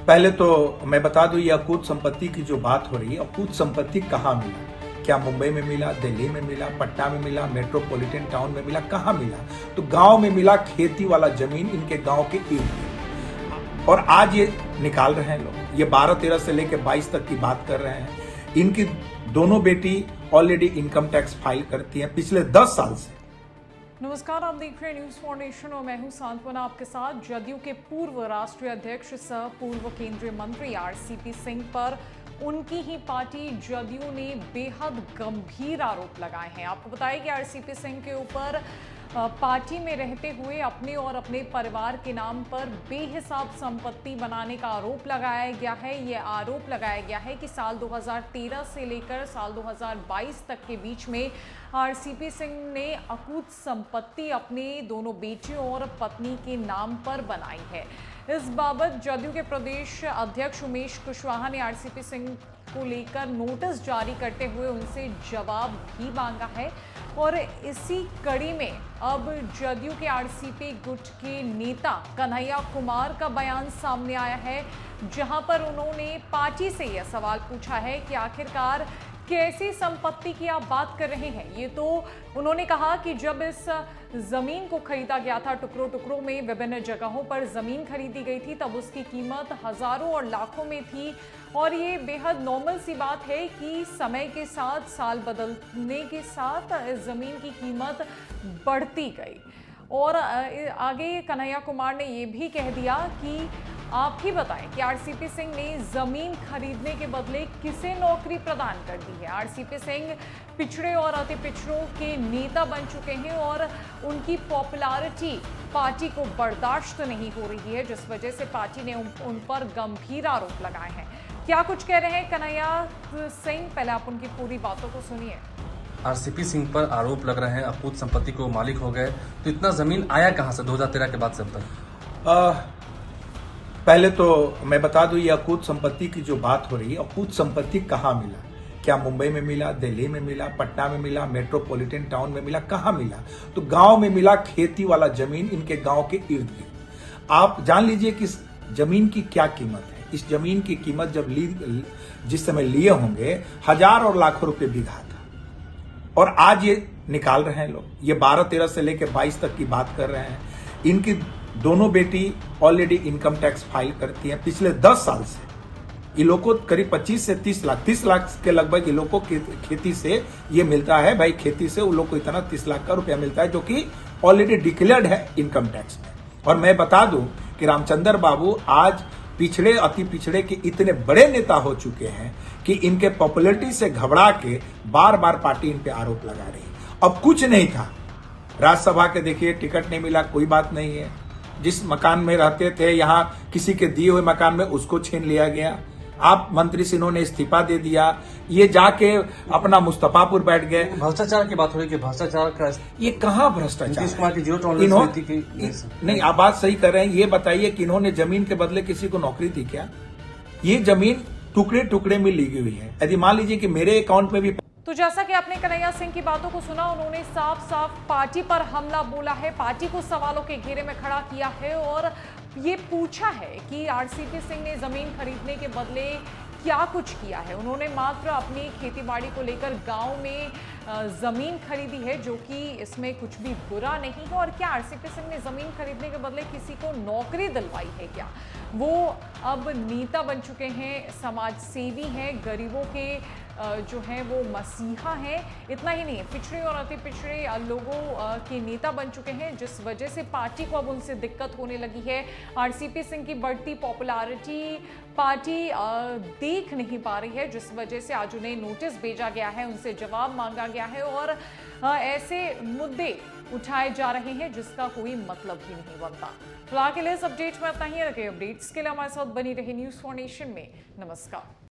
पहले तो मैं बता दूं, ये अकूत संपत्ति की जो बात हो रही है, अकूत संपत्ति कहाँ मिला? क्या मुंबई में मिला, दिल्ली में मिला, पटना में मिला, मेट्रोपॉलिटन टाउन में मिला? कहाँ मिला? तो गांव में मिला, खेती वाला जमीन इनके गांव के इर्द गिर्द। और आज ये निकाल रहे हैं लोग, ये 12-13 से लेकर 22 तक की बात कर रहे हैं। इनकी दोनों बेटी ऑलरेडी इनकम टैक्स फाइल करती हैं पिछले 10 साल से। नमस्कार, आप देख रहे हैं न्यूज फाउंडेशन और मैं हूं सांत्वना आपके साथ। जदयू के पूर्व राष्ट्रीय अध्यक्ष सह पूर्व केंद्रीय मंत्री आरसीपी सिंह पर उनकी ही पार्टी जदयू ने बेहद गंभीर आरोप लगाए हैं। आपको बताया कि आरसीपी सिंह के ऊपर पार्टी में रहते हुए अपने और अपने परिवार के नाम पर बेहिसाब संपत्ति बनाने का आरोप लगाया गया है। ये आरोप लगाया गया है कि साल 2013 से लेकर साल 2022 तक के बीच में आरसीपी सिंह ने अकूत संपत्ति अपने दोनों बेटियों और पत्नी के नाम पर बनाई है। इस बाबत जदयू के प्रदेश अध्यक्ष उमेश कुशवाहा ने आरसीपी सिंह को लेकर नोटिस जारी करते हुए उनसे जवाब भी मांगा है। और इसी कड़ी में अब जदयू के आरसीपी गुट के नेता कन्हैया कुमार का बयान सामने आया है, जहां पर उन्होंने पार्टी से यह सवाल पूछा है कि आखिरकार कैसी संपत्ति की आप बात कर रहे हैं। ये तो उन्होंने कहा कि जब इस जमीन को खरीदा गया था, टुकड़ों टुकड़ों में विभिन्न जगहों पर जमीन खरीदी गई थी, तब उसकी कीमत हजारों और लाखों में थी। और ये बेहद नॉर्मल सी बात है कि समय के साथ, साल बदलने के साथ इस जमीन की कीमत बढ़ती गई। और आगे कन्हैया कुमार ने ये भी कह दिया कि आप ही बताएं कि आरसीपी सिंह ने जमीन खरीदने के बदले किसे नौकरी प्रदान कर दी है। आरसीपी सिंह पिछड़े और अति पिछड़ों के नेता बन चुके हैं और उनकी पॉपुलैरिटी पार्टी को बर्दाश्त नहीं हो रही है, जिस वजह से पार्टी ने उन पर गंभीर आरोप लगाए हैं। क्या कुछ कह रहे हैं कन्हैया सिंह, पहले आप उनकी पूरी बातों को सुनिए। आरसीपी सिंह पर आरोप लग रहे हैं अकूत संपत्ति को मालिक हो गए, तो इतना जमीन आया कहां से 2013 के बाद से अब तक? पहले तो मैं बता दूं, ये अकूत संपत्ति की जो बात हो रही है, अकूत संपत्ति कहाँ मिला? क्या मुंबई में मिला, दिल्ली में मिला, पटना में मिला, मेट्रोपॉलिटन टाउन में मिला? कहाँ मिला? तो गांव में मिला, खेती वाला जमीन इनके गांव के इर्द गिर्द। आप जान लीजिए कि इस जमीन की क्या कीमत है। इस जमीन की कीमत जब जिस समय लिए होंगे, हजार और लाखों रुपए बीघा था। और आज ये निकाल रहे हैं लोग, ये 12-13 से लेकर 22 तक की बात कर रहे हैं। इनकी दोनों बेटी ऑलरेडी इनकम टैक्स फाइल करती हैं पिछले 10 साल से। ये लोग को करीब 25 से 30 लाख के लगभग ये लोग को खेती से ये मिलता है। भाई, खेती से उन लोग को इतना 30 लाख का रुपया मिलता है, जो कि ऑलरेडी डिक्लेयर्ड है इनकम टैक्स में। और मैं बता दूं कि रामचंद्र बाबू आज पिछड़े अति पिछड़े के इतने बड़े नेता हो चुके हैं कि इनके पॉपुलैरिटी से घबरा के बार बार पार्टी इन पे आरोप लगा रही। अब कुछ नहीं था, राज्यसभा के देखिए टिकट नहीं मिला, कोई बात नहीं है। जिस मकान में रहते थे, यहाँ किसी के दिए हुए मकान में उसको छीन लिया गया। आप मंत्री से इन्होंने इस्तीफा दे दिया, ये जाके अपना मुस्तफापुर बैठ गए। भ्रष्टाचार की बात हो रही है, भ्रष्टाचार का ये कहाँ भ्रष्टाचार? नीतीश कुमार की जीरो टॉलरेंस नीति की नहीं, आप बात सही कर रहे हैं। ये बताइए कि इन्होंने जमीन के बदले किसी को नौकरी दी क्या? ये जमीन टुकड़े टुकड़े में ली हुई है। यदि मान लीजिए कि मेरे अकाउंट में भी, तो जैसा कि आपने कन्हैया सिंह की बातों को सुना, उन्होंने साफ साफ पार्टी पर हमला बोला है, पार्टी को सवालों के घेरे में खड़ा किया है और ये पूछा है कि आरसीपी सिंह ने जमीन खरीदने के बदले क्या कुछ किया है। उन्होंने मात्र अपनी खेतीबाड़ी को लेकर गांव में जमीन खरीदी है, जो कि इसमें कुछ भी बुरा नहीं है। और क्या आरसीपी सिंह ने जमीन खरीदने के बदले किसी को नौकरी दिलवाई है क्या? वो अब नेता बन चुके हैं, समाज सेवी हैं, गरीबों के जो हैं वो मसीहा हैं। इतना ही नहीं, पिछड़े और अति पिछड़े लोगों के नेता बन चुके हैं, जिस वजह से पार्टी को अब उनसे दिक्कत होने लगी है। आरसीपी सिंह की बढ़ती पॉपुलैरिटी पार्टी देख नहीं पा रही है, जिस वजह से आज उन्हें नोटिस भेजा गया है, उनसे जवाब मांगा गया है और ऐसे मुद्दे उठाए जा रहे हैं जिसका कोई मतलब ही नहीं बनता। फिलहाल के लिए इस अपडेट में इतना ही। रखे अपडेट्स के लिए हमारे साथ बनी रही न्यूज फाउंडेशन में। नमस्कार।